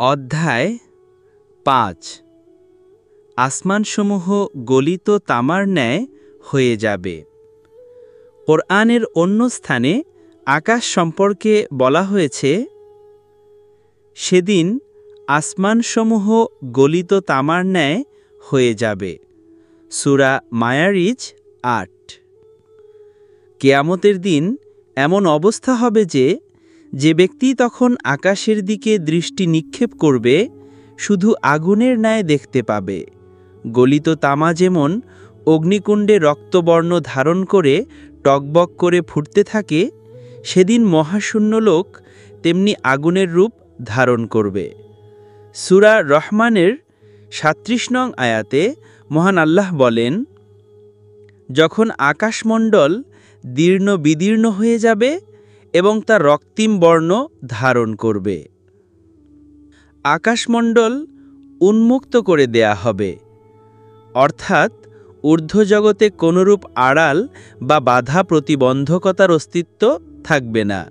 অধ্যায় ৫ আসমানসমূহ গলিত তামার ন্যায় হয়ে যাবে। কোরআনের অন্য স্থানে আকাশ সম্পর্কে বলা হয়েছে, সেদিন আসমানসমূহ গলিত তামার ন্যায় হয়ে যাবে। সূরা মায়ারিজ ৮। কিয়ামতের দিন এমন অবস্থা হবে যে ব্যক্তি তখন আকাশের দিকে দৃষ্টি নিক্ষেপ করবে, শুধু আগুনের ন্যায় দেখতে পাবে। গলিত তামা যেমন অগ্নিকুণ্ডে রক্তবর্ণ ধারণ করে টকবক করে ফুটতে থাকে, সেদিন মহাশূন্য লোক তেমনি আগুনের রূপ ধারণ করবে। সূরা রহমানের ৩৭ নং আয়াতে মহান আল্লাহ বলেন, যখন আকাশমণ্ডল দীর্ণ বিদীর্ণ হয়ে যাবে এবং তা রক্তিম বর্ণ ধারণ করবে। আকাশমণ্ডল উন্মুক্ত করে দেয়া হবে, অর্থাৎ ঊর্ধ্বজগতে কোনরূপ আড়াল বা বাধা প্রতিবন্ধকতার অস্তিত্ব থাকবে না,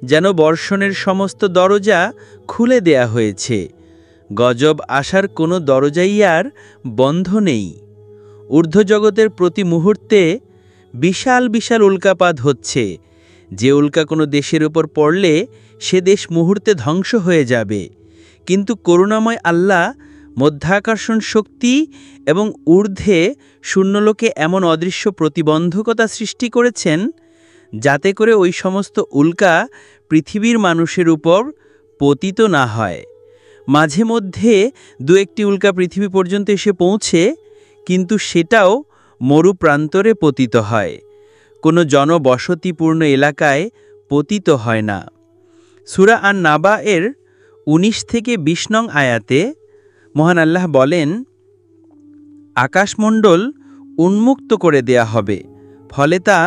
যেন বর্ষণের সমস্ত দরজা খুলে দেয়া হয়েছে। গজব আসার কোনো দরজাই আর বন্ধ নেই। ঊর্ধ্বজগতের প্রতি মুহূর্তে বিশাল বিশাল উল্কাপাত হচ্ছে। যে উল্কা কোনো দেশের উপর পড়লে সে দেশ মুহূর্তে ধ্বংস হয়ে যাবে, কিন্তু করুণাময় আল্লাহ মধ্যাকর্ষণ শক্তি এবং ঊর্ধ্বে শূন্যলোকে এমন অদৃশ্য প্রতিবন্ধকতা সৃষ্টি করেছেন, যাতে করে ওই সমস্ত উল্কা পৃথিবীর মানুষের উপর পতিত না হয়। মাঝে মধ্যে দু একটি উল্কা পৃথিবী পর্যন্ত এসে পৌঁছে, কিন্তু সেটাও মরু প্রান্তরে পতিত হয়, কোনো জনবসতিপূর্ণ এলাকায় পতিত হয় না। সূরা আন-নাবা এর ১৯ থেকে ২০ নং আয়াতে মহান আল্লাহ বলেন, আকাশমণ্ডল উন্মুক্ত করে দেয়া হবে, ফলে তা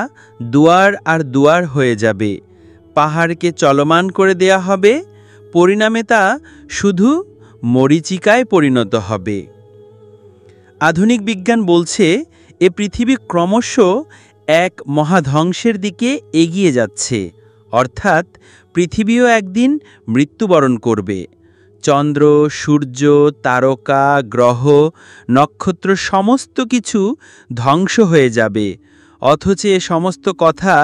দুয়ার আর দুয়ার হয়ে যাবে। পাহাড়কে চলমান করে দেয়া হবে, পরিণামে তা শুধু মরীচিকায় পরিণত হবে। আধুনিক বিজ্ঞান বলছে, এ পৃথিবী ক্রমশ এক মহাধ্বংসের দিকে এগিয়ে যাচ্ছে, অর্থাৎ পৃথিবীও একদিন মৃত্যুবরণ করবে। চন্দ্র, সূর্য, তারকা, গ্রহ, নক্ষত্র সমস্ত কিছু ধ্বংস হয়ে যাবে, অথচ এ সমস্ত কথা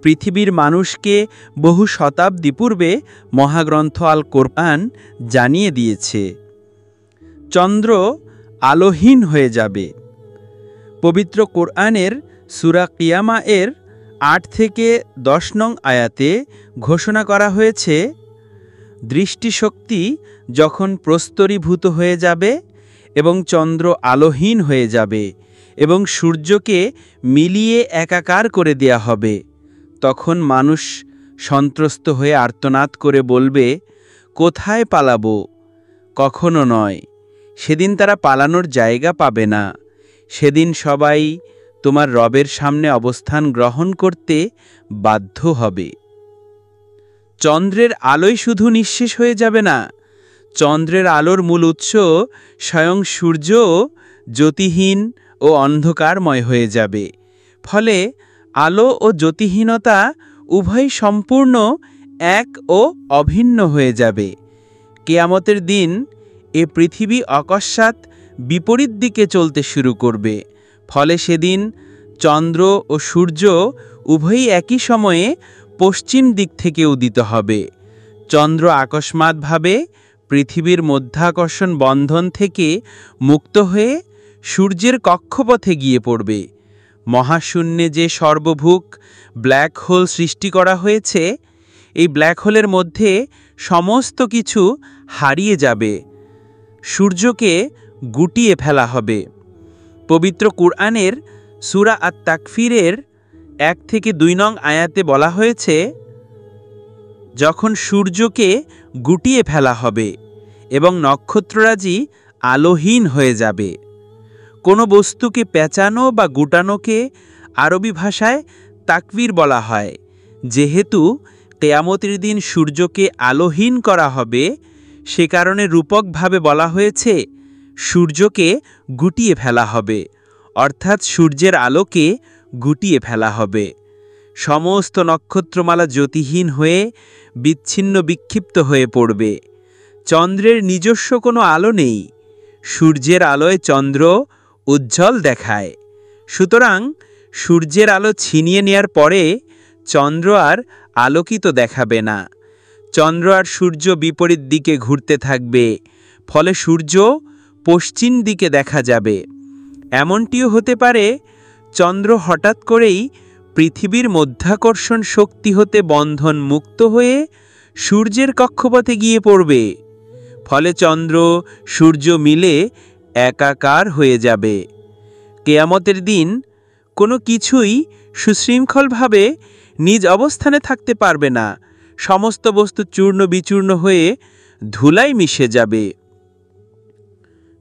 পৃথিবীর মানুষকে বহু শতাব্দী পূর্বে মহাগ্রন্থ আল কোরআন জানিয়ে দিয়েছে। চন্দ্র আলোহীন হয়ে যাবে। পবিত্র কোরআনের সূরা কিয়ামা এর ৮ থেকে ১০ নং আয়াতে ঘোষণা করা হয়েছে, দৃষ্টিশক্তি যখন প্রস্তরীভূত হয়ে যাবে এবং চন্দ্র আলোহীন হয়ে যাবে এবং সূর্যকে মিলিয়ে একাকার করে দেয়া হবে, তখন মানুষ সন্ত্রস্ত হয়ে আর্তনাদ করে বলবে, কোথায় পালাবো? কখনো নয়, সেদিন তারা পালানোর জায়গা পাবে না। সেদিন সবাই তোমার রবের সামনে অবস্থান গ্রহণ করতে বাধ্য হবে। চন্দ্রের আলোয় শুধু নিঃশেষ হয়ে যাবে না, চন্দ্রের আলোর মূল উৎস স্বয়ং সূর্য জ্যোতিহীন ও অন্ধকারময় হয়ে যাবে। ফলে আলো ও জ্যোতিহীনতা উভয় সম্পূর্ণ এক ও অভিন্ন হয়ে যাবে। কিয়ামতের দিন এ পৃথিবী অকস্মাৎ বিপরীত দিকে চলতে শুরু করবে। ফলে সেদিন চন্দ্র ও সূর্য উভয়ই একই সময়ে পশ্চিম দিক থেকে উদিত হবে। চন্দ্র আকস্মাৎভাবে পৃথিবীর মধ্যাকর্ষণ বন্ধন থেকে মুক্ত হয়ে সূর্যের কক্ষপথে গিয়ে পড়বে। মহাশূন্যে যে সর্বভুক ব্ল্যাক হোল সৃষ্টি করা হয়েছে, এই ব্ল্যাক হোলের মধ্যে সমস্ত কিছু হারিয়ে যাবে। সূর্যকে গুটিয়ে ফেলা হবে। পবিত্র কুরআনের সূরা আত-তাকফিরের ১ থেকে ২ নং আয়াতে বলা হয়েছে, যখন সূর্যকে গুটিয়ে ফেলা হবে এবং নক্ষত্ররাজি আলোহীন হয়ে যাবে। কোনো বস্তুকে পেঁচানো বা গুটানোকে আরবি ভাষায় তাকবীর বলা হয়। যেহেতু কিয়ামতের দিন সূর্যকে আলোহীন করা হবে, সে কারণে রূপকভাবে বলা হয়েছে সূর্যকে গুটিয়ে ফেলা হবে, অর্থাৎ সূর্যের আলোকে গুটিয়ে ফেলা হবে। সমস্ত নক্ষত্রমালা জ্যোতিহীন হয়ে বিচ্ছিন্ন বিক্ষিপ্ত হয়ে পড়বে। চন্দ্রের নিজস্ব কোনো আলো নেই। সূর্যের আলোয় চন্দ্র উজ্জ্বল দেখায়। সুতরাং সূর্যের আলো ছিনিয়ে নেয়ার পরে চন্দ্র আর আলোকিত দেখাবে না। চন্দ্র আর সূর্য বিপরীত দিকে ঘুরতে থাকবে, ফলে সূর্য পশ্চিম দিকে দেখা যাবে। এমনটিও হতে পারে চন্দ্র হঠাৎ করেই পৃথিবীর মধ্যাকর্ষণ শক্তি হতে বন্ধন মুক্ত হয়ে সূর্যের কক্ষপথে গিয়ে পড়বে। ফলে চন্দ্র সূর্য মিলে একাকার হয়ে যাবে। কেয়ামতের দিন কোনো কিছুই সুশৃঙ্খলভাবে নিজ অবস্থানে থাকতে পারবে না। সমস্ত বস্তু চূর্ণ বিচূর্ণ হয়ে ধুলায় মিশে যাবে।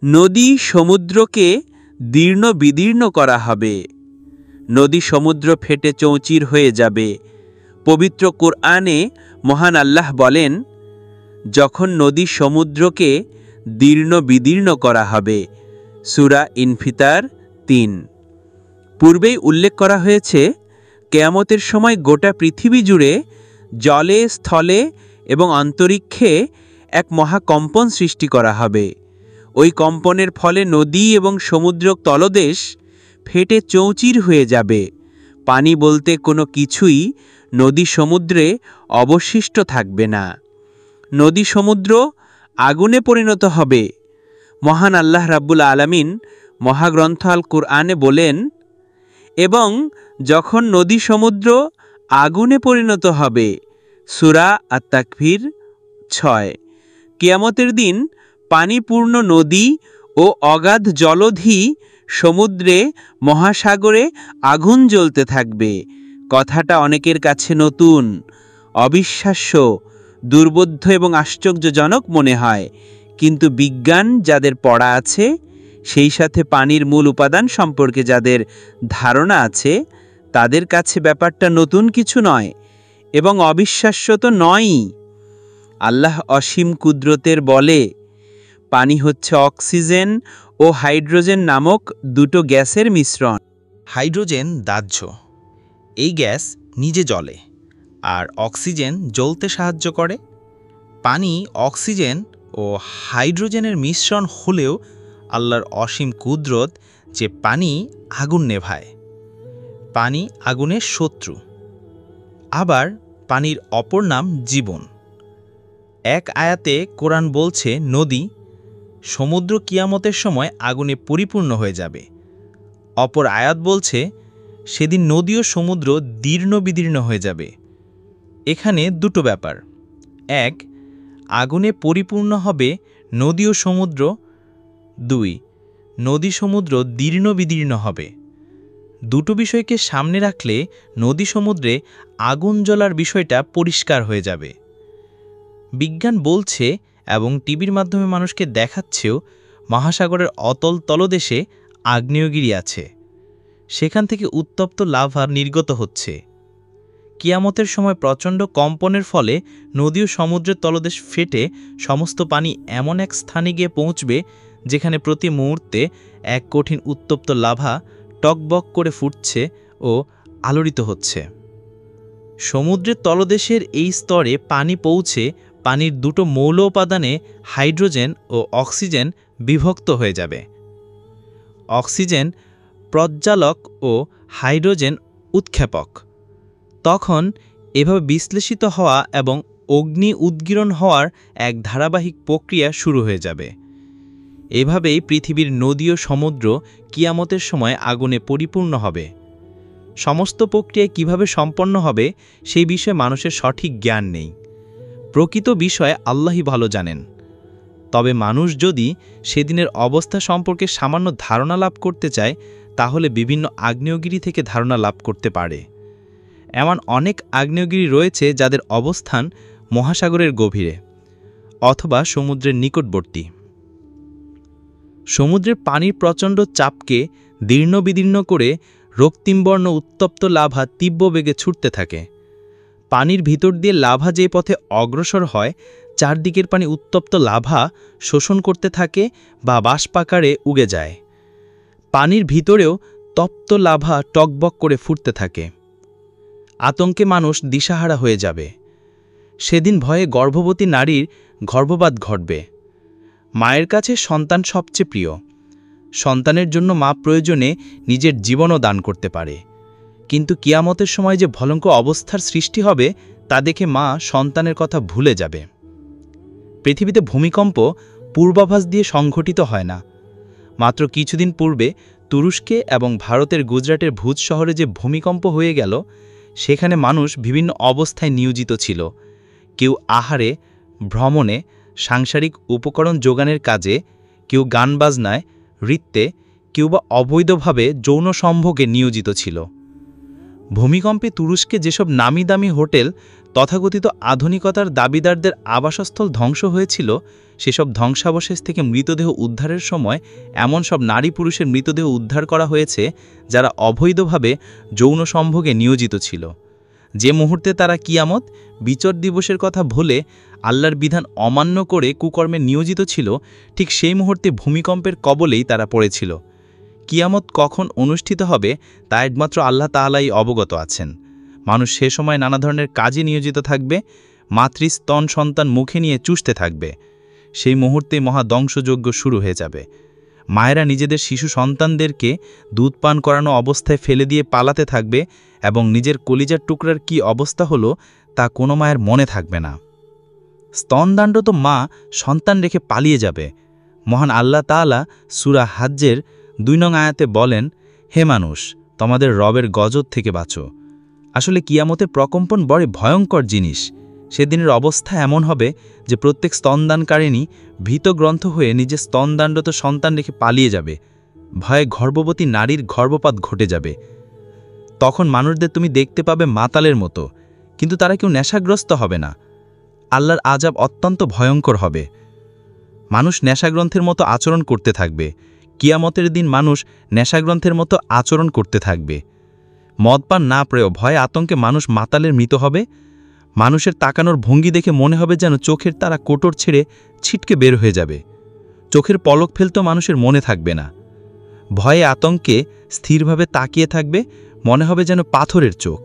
নদী সমুদ্রকে দীর্ণ বিদীর্ণ করা হবে। নদী সমুদ্র ফেটে চৌচির হয়ে যাবে। পবিত্র কোরআনে মহান আল্লাহ বলেন, যখন নদী সমুদ্রকে দীর্ণ বিদীর্ণ করা হবে। সূরা ইনফিতার ৩। পূর্বেই উল্লেখ করা হয়েছে, কেয়ামতের সময় গোটা পৃথিবী জুড়ে জলে, স্থলে এবং অন্তরিক্ষে এক মহাকম্পন সৃষ্টি করা হবে। ওই কম্পনের ফলে নদী এবং সমুদ্র তলদেশ ফেটে চৌচির হয়ে যাবে। পানি বলতে কোনো কিছুই নদী সমুদ্রে অবশিষ্ট থাকবে না। নদী সমুদ্র আগুনে পরিণত হবে। মহান আল্লাহ রাব্বুল আলামিন মহাগ্রন্থ আল কুরআনে বলেন, এবং যখন নদী সমুদ্র আগুনে পরিণত হবে। সূরা আত-তাকবীর ৬। কিয়ামতের দিন পানিপূর্ণ নদী ও অগাধ জলধি সমুদ্রে, মহাসাগরে আগুন জ্বলতে থাকবে। কথাটা অনেকের কাছে নতুন, অবিশ্বাস্য, দুর্বোধ্য এবং আশ্চর্যজনক মনে হয়। কিন্তু বিজ্ঞান যাদের পড়া আছে, সেই সাথে পানির মূল উপাদান সম্পর্কে যাদের ধারণা আছে, তাদের কাছে ব্যাপারটা নতুন কিছু নয় এবং অবিশ্বাস্য তো নয়ই। আল্লাহ অসীম কুদরতের বলে পানি হচ্ছে অক্সিজেন ও হাইড্রোজেন নামক দুটো গ্যাসের মিশ্রণ। হাইড্রোজেন দাহ্য, এই গ্যাস নিজে জ্বলে, আর অক্সিজেন জ্বলতে সাহায্য করে। পানি অক্সিজেন ও হাইড্রোজেনের মিশ্রণ হলেও আল্লাহর অসীম কুদরত যে পানি আগুন নেভায়। পানি আগুনের শত্রু। আবার পানির অপর নাম জীবন। এক আয়াতে কোরআন বলছে, নদী সমুদ্র কিয়ামতের সময় আগুনে পরিপূর্ণ হয়ে যাবে। অপর আয়াত বলছে, সেদিন নদী ও সমুদ্র দীর্ণ বিদীর্ণ হয়ে যাবে। এখানে দুটো ব্যাপার। এক, আগুনে পরিপূর্ণ হবে নদী ও সমুদ্র। ২, নদী সমুদ্র দীর্ণ বিদীর্ণ হবে। দুটো বিষয়কে সামনে রাখলে নদী সমুদ্রে আগুন জ্বলার বিষয়টা পরিষ্কার হয়ে যাবে। বিজ্ঞান বলছে এবং টিভির মাধ্যমে মানুষকে দেখাচ্ছেও, মহাসাগরের অতল তলদেশে আগ্নেয়গিরি আছে। সেখান থেকে উত্তপ্ত লাভা নির্গত হচ্ছে। কিয়ামতের সময় প্রচণ্ড কম্পনের ফলে নদী ও সমুদ্রের তলদেশ ফেটে সমস্ত পানি এমন এক স্থানে গিয়ে পৌঁছবে, যেখানে প্রতি মুহূর্তে এক কঠিন উত্তপ্ত লাভা টকবক করে ফুটছে ও আলোড়িত হচ্ছে। সমুদ্রের তলদেশের এই স্তরে পানি পৌঁছে পানির দুটো মৌল উপাদানে হাইড্রোজেন ও অক্সিজেন বিভক্ত হয়ে যাবে। অক্সিজেন প্রজ্বালক ও হাইড্রোজেন উৎক্ষেপক। তখন এভাবে বিশ্লেষিত হওয়া এবং অগ্নি উদ্গীরণ হওয়ার এক ধারাবাহিক প্রক্রিয়া শুরু হয়ে যাবে। এভাবেই পৃথিবীর নদী ও সমুদ্র কিয়ামতের সময় আগুনে পরিপূর্ণ হবে। সমস্ত প্রক্রিয়া কিভাবে সম্পন্ন হবে সেই বিষয়ে মানুষের সঠিক জ্ঞান নেই। প্রকৃত বিষয়ে আল্লাহই ভালো জানেন। তবে মানুষ যদি সেদিনের অবস্থা সম্পর্কে সামান্য ধারণা লাভ করতে চায়, তাহলে বিভিন্ন আগ্নেয়গিরি থেকে ধারণা লাভ করতে পারে। এমন অনেক আগ্নেয়গিরি রয়েছে যাদের অবস্থান মহাসাগরের গভীরে অথবা সমুদ্রের নিকটবর্তী। সমুদ্রের পানির প্রচণ্ড চাপকে দীর্ণ বিদীর্ণ করে রক্তিমবর্ণ উত্তপ্ত লাভা তীব্র বেগে ছুটতে থাকে। পানির ভিতর দিয়ে লাভা যে পথে অগ্রসর হয়, চারদিকের পানি উত্তপ্ত লাভা শোষণ করতে থাকে বা বাষ্পাকারে উগে যায়। পানির ভিতরেও তপ্ত লাভা টকবক করে ফুটতে থাকে। আতঙ্কে মানুষ দিশাহারা হয়ে যাবে। সেদিন ভয়ে গর্ভবতী নারীর গর্ভপাত ঘটবে। মায়ের কাছে সন্তান সবচেয়ে প্রিয়। সন্তানের জন্য মা প্রয়োজনে নিজের জীবনও দান করতে পারে। কিন্তু কিয়ামতের সময় যে ভয়ঙ্কর অবস্থার সৃষ্টি হবে তা দেখে মা সন্তানের কথা ভুলে যাবে। পৃথিবীতে ভূমিকম্প পূর্বাভাস দিয়ে সংঘটিত হয় না। মাত্র কিছুদিন পূর্বে তুরস্কে এবং ভারতের গুজরাটের ভুজ শহরে যে ভূমিকম্প হয়ে গেল, সেখানে মানুষ বিভিন্ন অবস্থায় নিয়োজিত ছিল। কেউ আহারে, ভ্রমণে, সাংসারিক উপকরণ যোগানের কাজে, কেউ গান বাজনায়, নৃত্যে, কেউ বা অবৈধভাবে যৌন সম্ভোগে নিয়োজিত ছিল। ভূমিকম্পে তুরস্কে যেসব নামি দামি হোটেল তথাকথিত আধুনিকতার দাবিদারদের আবাসস্থল ধ্বংস হয়েছিল, সেসব ধ্বংসাবশেষ থেকে মৃতদেহ উদ্ধারের সময় এমন সব নারী পুরুষের মৃতদেহ উদ্ধার করা হয়েছে যারা অবৈধভাবে যৌন সম্ভোগে নিয়োজিত ছিল। যে মুহূর্তে তারা কিয়ামত বিচার দিবসের কথা ভুলে আল্লাহর বিধান অমান্য করে কুকর্মে নিয়োজিত ছিল, ঠিক সেই মুহূর্তে ভূমিকম্পের কবলেই তারা পড়েছিল। কিয়ামত কখন অনুষ্ঠিত হবে তা একমাত্র আল্লাহ তাআলাই অবগত আছেন। মানুষ সে সময় নানা ধরনের কাজে নিয়োজিত থাকবে, মাতৃস্তন সন্তান মুখে নিয়ে চুষতে থাকবে। সেই মুহূর্তে মহাধ্বংসযজ্ঞ শুরু হয়ে যাবে। মায়েরা নিজেদের শিশু সন্তানদেরকে দুধ পান করানো অবস্থায় ফেলে দিয়ে পালাতে থাকবে এবং নিজের কলিজার টুকরার কি অবস্থা হলো তা কোনো মায়ের মনে থাকবে না। স্তনদাণ্ডত মা সন্তান রেখে পালিয়ে যাবে। মহান আল্লাহ তাআলা সূরা হাজ্জের ২ নং আয়াতে বলেন, হে মানুষ, তোমাদের রবের গজব থেকে বাঁচো। আসলে কিয়ামতের প্রকম্পন বড় ভয়ঙ্কর জিনিস। সেদিনের অবস্থা এমন হবে যে প্রত্যেক স্তনদানকারিণী ভীতগ্রন্থ হয়ে নিজের স্তনদাণ্ডত সন্তান রেখে পালিয়ে যাবে। ভয়ে গর্ভবতী নারীর গর্ভপাত ঘটে যাবে। তখন মানুষদের তুমি দেখতে পাবে মাতালের মতো, কিন্তু তারা কেউ নেশাগ্রস্ত হবে না। আল্লাহর আযাব অত্যন্ত ভয়ঙ্কর হবে। মানুষ নেশাগ্রন্থের মতো আচরণ করতে থাকবে। কিয়ামতের দিন মানুষ নেশাগ্রন্থের মতো আচরণ করতে থাকবে। মদপান না পেয়েও ভয়ে আতঙ্কে মানুষ মাতালের মৃত হবে। মানুষের তাকানোর ভঙ্গি দেখে মনে হবে যেন চোখের তারা কোটর ছেড়ে ছিটকে বের হয়ে যাবে। চোখের পলক ফেলতেও মানুষের মনে থাকবে না। ভয়ে আতঙ্কে স্থিরভাবে তাকিয়ে থাকবে, মনে হবে যেন পাথরের চোখ।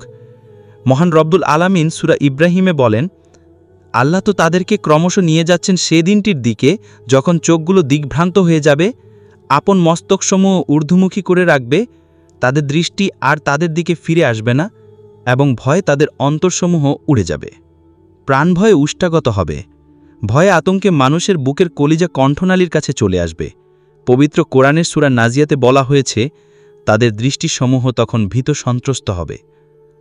মহান রব্বুল আলামিন সূরা ইব্রাহিমে বলেন, আল্লাহ তো তাদেরকে ক্রমশ নিয়ে যাচ্ছেন সে দিনটির দিকে যখন চোখগুলো দিগ্ভ্রান্ত হয়ে যাবে, আপন মস্তকসমূহ ঊর্ধ্বমুখী করে রাখবে, তাদের দৃষ্টি আর তাদের দিকে ফিরে আসবে না এবং ভয়ে তাদের অন্তরসমূহ উড়ে যাবে। প্রাণভয়ে উষ্টাগত হবে। ভয়ে আতঙ্কে মানুষের বুকের কলিজা কণ্ঠনালীর কাছে চলে আসবে। পবিত্র কোরআনের সূরা নাজিয়াতে বলা হয়েছে, তাদের দৃষ্টিসমূহ তখন ভীত সন্ত্রস্ত হবে।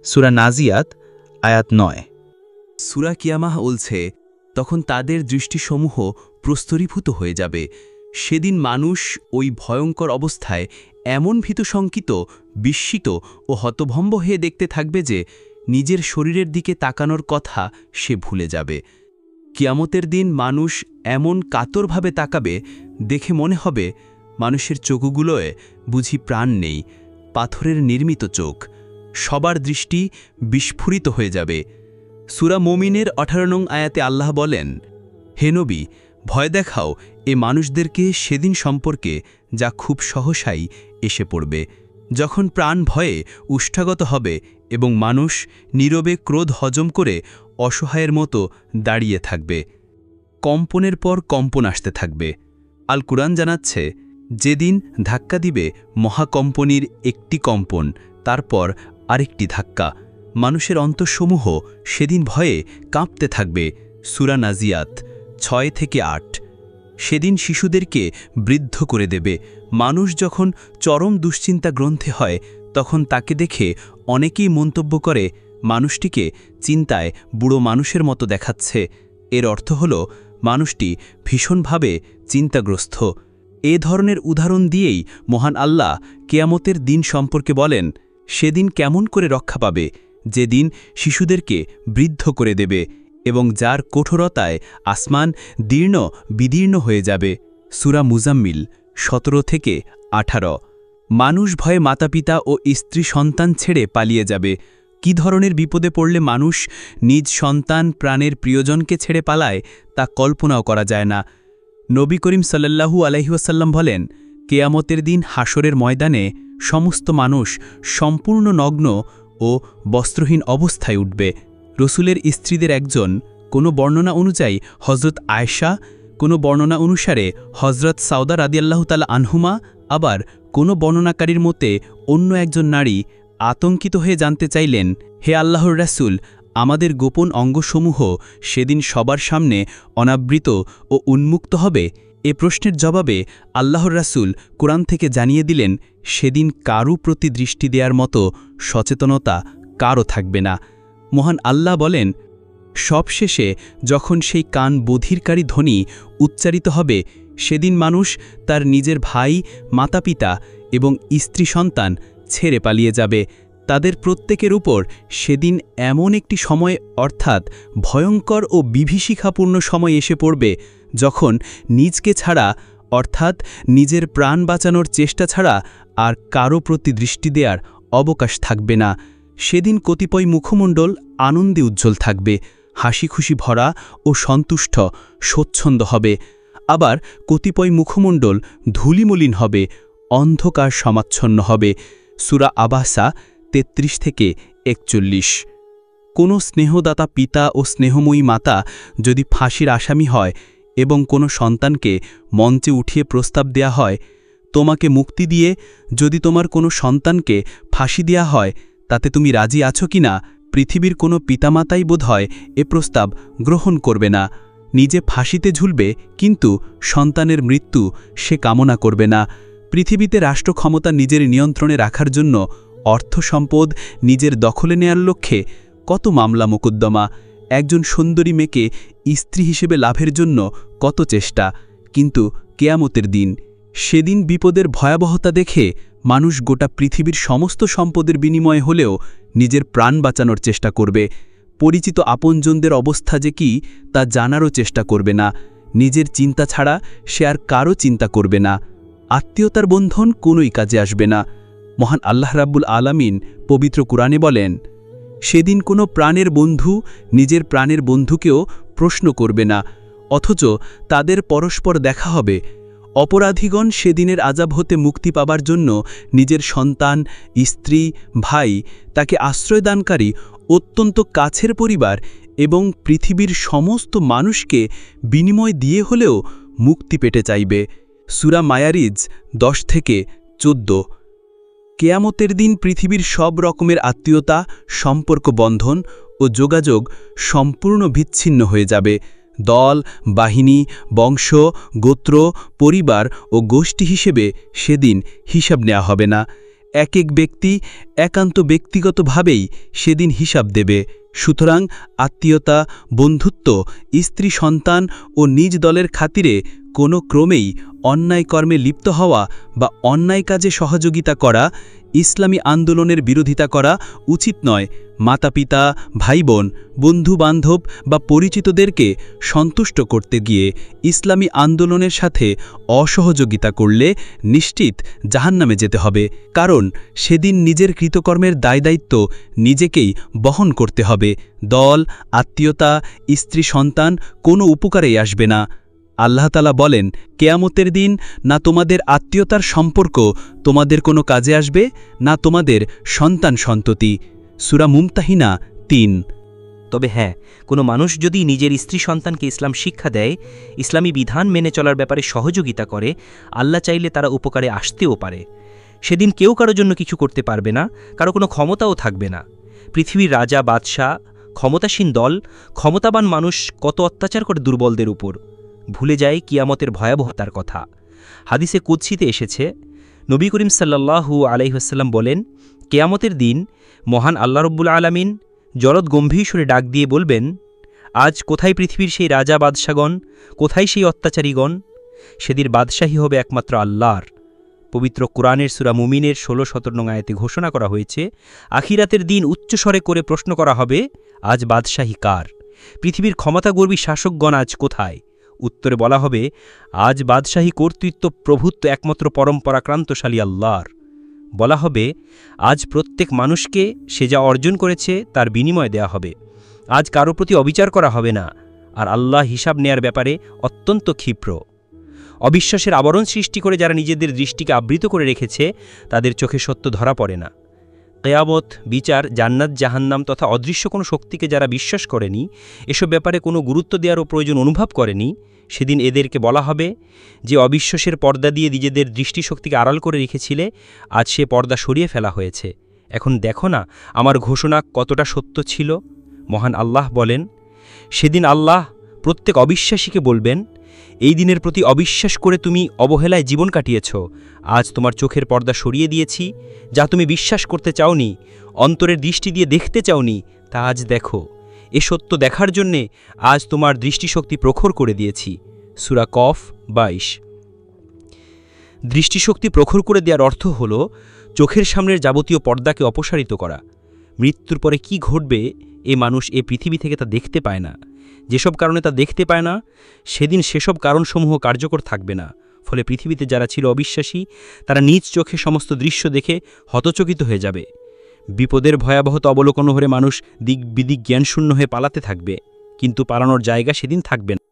সূরা নাজিয়াত আয়াত ৯। সূরা কিয়ামাহ বলছে, তখন তাদের দৃষ্টিসমূহ প্রস্তরীভূত হয়ে যাবে। সেদিন মানুষ ওই ভয়ঙ্কর অবস্থায় এমন ভীতশঙ্কিত, বিস্মিত ও হতভম্ব হয়ে দেখতে থাকবে যে নিজের শরীরের দিকে তাকানোর কথা সে ভুলে যাবে। কিয়ামতের দিন মানুষ এমন কাতরভাবে তাকাবে, দেখে মনে হবে মানুষের চোখগুলোয় বুঝি প্রাণ নেই, পাথরের নির্মিত চোখ। সবার দৃষ্টি বিস্ফুরিত হয়ে যাবে। সূরা মুমিনের ১৮ নং আয়াতে আল্লাহ বলেন, হে নবী, ভয় দেখাও এ মানুষদেরকে সেদিন সম্পর্কে যা খুব সহসাই এসে পড়বে, যখন প্রাণ ভয়ে উষ্ঠাগত হবে এবং মানুষ নীরবে ক্রোধ হজম করে অসহায়ের মতো দাঁড়িয়ে থাকবে। কম্পনের পর কম্পন আসতে থাকবে। আল কুরআন জানাচ্ছে, যেদিন ধাক্কা দিবে মহাকম্পনির একটি কম্পন, তারপর আরেকটি ধাক্কা। মানুষের অন্তরসমূহ সেদিন ভয়ে কাঁপতে থাকবে। সূরা নাজিয়াত ৬ থেকে ৮। সেদিন শিশুদেরকে বৃদ্ধ করে দেবে। মানুষ যখন চরম দুশ্চিন্তা গ্রন্থে হয়, তখন তাকে দেখে অনেকেই মন্তব্য করে, মানুষটিকে চিন্তায় বুড়ো মানুষের মতো দেখাচ্ছে। এর অর্থ হল মানুষটি ভীষণভাবে চিন্তাগ্রস্ত। এ ধরনের উদাহরণ দিয়েই মহান আল্লাহ কিয়ামতের দিন সম্পর্কে বলেন, সেদিন কেমন করে রক্ষা পাবে, যেদিন শিশুদেরকে বৃদ্ধ করে দেবে এবং যার কঠোরতায় আসমান দীর্ণ বিদীর্ণ হয়ে যাবে। সূরা মুজাম্মিল ১৭ থেকে ১৮। মানুষ ভয়ে মাতাপিতা ও স্ত্রী সন্তান ছেড়ে পালিয়ে যাবে। কি ধরনের বিপদে পড়লে মানুষ নিজ সন্তান প্রাণের প্রিয়জনকে ছেড়ে পালায় তা কল্পনাও করা যায় না। নবী করিম সাল্লাল্লাহু আলাইহি ওয়াসাল্লাম বলেন, কিয়ামতের দিন হাসরের ময়দানে সমস্ত মানুষ সম্পূর্ণ নগ্ন ও বস্ত্রহীন অবস্থায় উঠবে। রসুলের স্ত্রীদের একজন কোনো বর্ণনা অনুযায়ী হজরত আয়েশা, কোনো বর্ণনা অনুসারে হজরত সাউদা রাদিয়াল্লাহু তাআলা আনহুমা, আবার কোনো বর্ণনাকারীর মতে অন্য একজন নারী আতঙ্কিত হয়ে জানতে চাইলেন, হে আল্লাহর রাসূল, আমাদের গোপন অঙ্গসমূহ সেদিন সবার সামনে অনাবৃত ও উন্মুক্ত হবে? এ প্রশ্নের জবাবে আল্লাহর রাসূল কোরআন থেকে জানিয়ে দিলেন, সেদিন কারও প্রতি দৃষ্টি দেওয়ার মতো সচেতনতা কারও থাকবে না। মহান আল্লাহ বলেন, সবশেষে যখন সেই কান বধিরকারী ধ্বনি উচ্চারিত হবে, সেদিন মানুষ তার নিজের ভাই, মাতাপিতা এবং স্ত্রী সন্তান ছেড়ে পালিয়ে যাবে। তাদের প্রত্যেকের উপর সেদিন এমন একটি সময়, অর্থাৎ ভয়ঙ্কর ও বিভীষিকাপূর্ণ সময় এসে পড়বে, যখন নিজকে ছাড়া, অর্থাৎ নিজের প্রাণ বাঁচানোর চেষ্টা ছাড়া আর কারও প্রতি দৃষ্টি দেওয়ার অবকাশ থাকবে না। সেদিন কতিপয় মুখমণ্ডল আনন্দে উজ্জ্বল থাকবে, হাসি খুশি ভরা ও সন্তুষ্ট স্বচ্ছন্দ হবে। আবার কতিপয় মুখমণ্ডল ধূলিমলিন হবে, অন্ধকার সমাচ্ছন্ন হবে। সূরা আবাসা 33-41। কোনো স্নেহদাতা পিতা ও স্নেহময়ী মাতা যদি ফাঁসির আসামি হয় এবং কোনো সন্তানকে মঞ্চে উঠিয়ে প্রস্তাব দেয়া হয়, তোমাকে মুক্তি দিয়ে যদি তোমার কোনো সন্তানকে ফাঁসি দেয়া হয়, তাতে তুমি রাজি আছো কি না? পৃথিবীর কোনো পিতামাতাই বোধহয় এ প্রস্তাব গ্রহণ করবে না। নিজে ফাঁসিতে ঝুলবে, কিন্তু সন্তানের মৃত্যু সে কামনা করবে না। পৃথিবীতে রাষ্ট্র ক্ষমতা নিজের নিয়ন্ত্রণে রাখার জন্য অর্থ সম্পদ নিজের দখলে নেয়ার লক্ষ্যে কত মামলা মোকদ্দমা, একজন সুন্দরী মেয়েকে স্ত্রী হিসেবে লাভের জন্য কত চেষ্টা। কিন্তু কেয়ামতের দিন, সেদিন বিপদের ভয়াবহতা দেখে মানুষ গোটা পৃথিবীর সমস্ত সম্পদের বিনিময়ে হলেও নিজের প্রাণ বাঁচানোর চেষ্টা করবে। পরিচিত আপনজনদের অবস্থা যে কি তা জানারও চেষ্টা করবে না। নিজের চিন্তা ছাড়া সে আর কারও চিন্তা করবে না। আত্মীয়তার বন্ধন কোনোই কাজে আসবে না। মহান আল্লাহ রাব্বুল আলামিন পবিত্র কুরআনে বলেন, সেদিন কোনো প্রাণের বন্ধু নিজের প্রাণের বন্ধুকেও প্রশ্ন করবে না, অথচ তাদের পরস্পর দেখা হবে। অপরাধীগণ সেদিনের আযাব হতে মুক্তি পাবার জন্য নিজের সন্তান, স্ত্রী, ভাই, তাকে আশ্রয়দানকারী অত্যন্ত কাছের পরিবার এবং পৃথিবীর সমস্ত মানুষকে বিনিময় দিয়ে হলেও মুক্তি পেতে চাইবে। সূরা মায়ারিজ 10-14। কেয়ামতের দিন পৃথিবীর সব রকমের আত্মীয়তা, সম্পর্ক বন্ধন ও যোগাযোগ সম্পূর্ণ বিচ্ছিন্ন হয়ে যাবে। দল, বাহিনী, বংশ, গোত্র, পরিবার ও গোষ্ঠী হিসেবে সেদিন হিসাব নেওয়া হবে না। এক এক ব্যক্তি একান্ত ব্যক্তিগতভাবেই সেদিন হিসাব দেবে। সুতরাং আত্মীয়তা, বন্ধুত্ব, স্ত্রী সন্তান ও নিজ দলের খাতিরে কোনো ক্রমেই অন্যায় কর্মে লিপ্ত হওয়া বা অন্যায় কাজে সহযোগিতা করা, ইসলামী আন্দোলনের বিরোধিতা করা উচিত নয়। মাতাপিতা, ভাইবোন, বন্ধু-বান্ধব বা পরিচিতদেরকে সন্তুষ্ট করতে গিয়ে ইসলামী আন্দোলনের সাথে অসহযোগিতা করলে নিশ্চিত জাহান্নামে যেতে হবে। কারণ সেদিন নিজের কৃতকর্মের দায়-দায়িত্ব নিজেকেই বহন করতে হবে। দল, আত্মীয়তা, স্ত্রী সন্তান কোনো উপকারেই আসবে না। আল্লাহ তাআলা বলেন, কেয়ামতের দিন না তোমাদের আত্মীয়তার সম্পর্ক তোমাদের কোনো কাজে আসবে, না তোমাদের সন্তান সন্ততি। সূরা মুমতাহিনা 3। তবে হ্যাঁ, কোনো মানুষ যদি নিজের স্ত্রী সন্তানকে ইসলাম শিক্ষা দেয়, ইসলামী বিধান মেনে চলার ব্যাপারে সহযোগিতা করে, আল্লাহ চাইলে তারা উপকারে আসতেও পারে। সেদিন কেউ কারোর জন্য কিছু করতে পারবে না, কারো কোনো ক্ষমতাও থাকবে না। পৃথিবীর রাজা, বাদশাহ, ক্ষমতাসীন দল, ক্ষমতাবান মানুষ কত অত্যাচার করে দুর্বলদের উপর, ভুলে যায় কিয়ামতের ভয়াবহতার কথা। হাদিসে কুদসিতে এসেছে, নবী করিম সাল্লাল্লাহু আলাইহি ওয়াসাল্লাম বলেন, কেয়ামতের দিন মহান আল্লাহ রব্বুল আলামিন জলদ গম্ভীর সুরে ডাক দিয়ে বলবেন, আজ কোথায় পৃথিবীর সেই রাজা বাদশাগণ, কোথায় সেই অত্যাচারীগণ? সেদিন বাদশাহী হবে একমাত্র আল্লাহর। পবিত্র কুরআনের সূরা মুমিনের 16-17 আয়াতে ঘোষণা করা হয়েছে, আখিরাতের দিন উচ্চস্বরে করে প্রশ্ন করা হবে, আজ বাদশাহী কার? পৃথিবীর ক্ষমতাগর্বী শাসকগণ আজ কোথায়? উত্তরে বলা হবে, আজ বাদশাহী কর্তৃত্ব, প্রভুত্ব একমাত্র পরম্পরাক্রান্তশালী আল্লাহর। বলা হবে, আজ প্রত্যেক মানুষকে সে যা অর্জন করেছে তার বিনিময় দেয়া হবে। আজ কারো প্রতি অবিচার করা হবে না, আর আল্লাহ হিসাব নেয়ার ব্যাপারে অত্যন্ত ক্ষিপ্র। অবিশ্বাসের আবরণ সৃষ্টি করে যারা নিজেদের দৃষ্টিকে আবৃত করে রেখেছে, তাদের চোখে সত্য ধরা পড়ে না। কেয়ামত, বিচার, জান্নাত, জাহান্নাম তথা অদৃশ্য কোনো শক্তিকে যারা বিশ্বাস করেনি, এসব ব্যাপারে কোনো গুরুত্ব দেওয়ারও প্রয়োজন অনুভব করেনি, সেদিন এদেরকে বলা হবে যে অবিশ্বাসের পর্দা দিয়ে নিজেদের দৃষ্টিশক্তিকে আড়াল করে রেখেছিলে, আজ সে পর্দা সরিয়ে ফেলা হয়েছে। এখন দেখো না আমার ঘোষণা কতটা সত্য ছিল। মহান আল্লাহ বলেন, সেদিন আল্লাহ প্রত্যেক অবিশ্বাসীকে বলবেন, এই দিনের প্রতি অবিশ্বাস করে তুমি অবহেলায় জীবন কাটিয়েছ। আজ তোমার চোখের পর্দা সরিয়ে দিয়েছি, যা তুমি বিশ্বাস করতে চাওনি, অন্তরের দৃষ্টি দিয়ে দেখতে চাওনি, তা আজ দেখো। এ সত্য দেখার জন্যে আজ তোমার দৃষ্টিশক্তি প্রখর করে দিয়েছি। সূরা কফ 22। দৃষ্টিশক্তি প্রখর করে দেওয়ার অর্থ হল চোখের সামনের যাবতীয় পর্দাকে অপসারিত করা। মৃত্যুর পরে কি ঘটবে এ মানুষ এ পৃথিবী থেকে তা দেখতে পায় না। যেসব কারণে তা দেখতে পায় না, সেদিন সেসব কারণসমূহ কার্যকর থাকবে না। ফলে পৃথিবীতে যারা ছিল অবিশ্বাসী, তারা নিজ চোখে সমস্ত দৃশ্য দেখে হতচকিত হয়ে যাবে। বিপদের ভয়াবহতা অবলোকন হয়ে মানুষ দিক বিদিক জ্ঞানশূন্য হয়ে পালাতে থাকবে, কিন্তু পালানোর জায়গা সেদিন থাকবে না।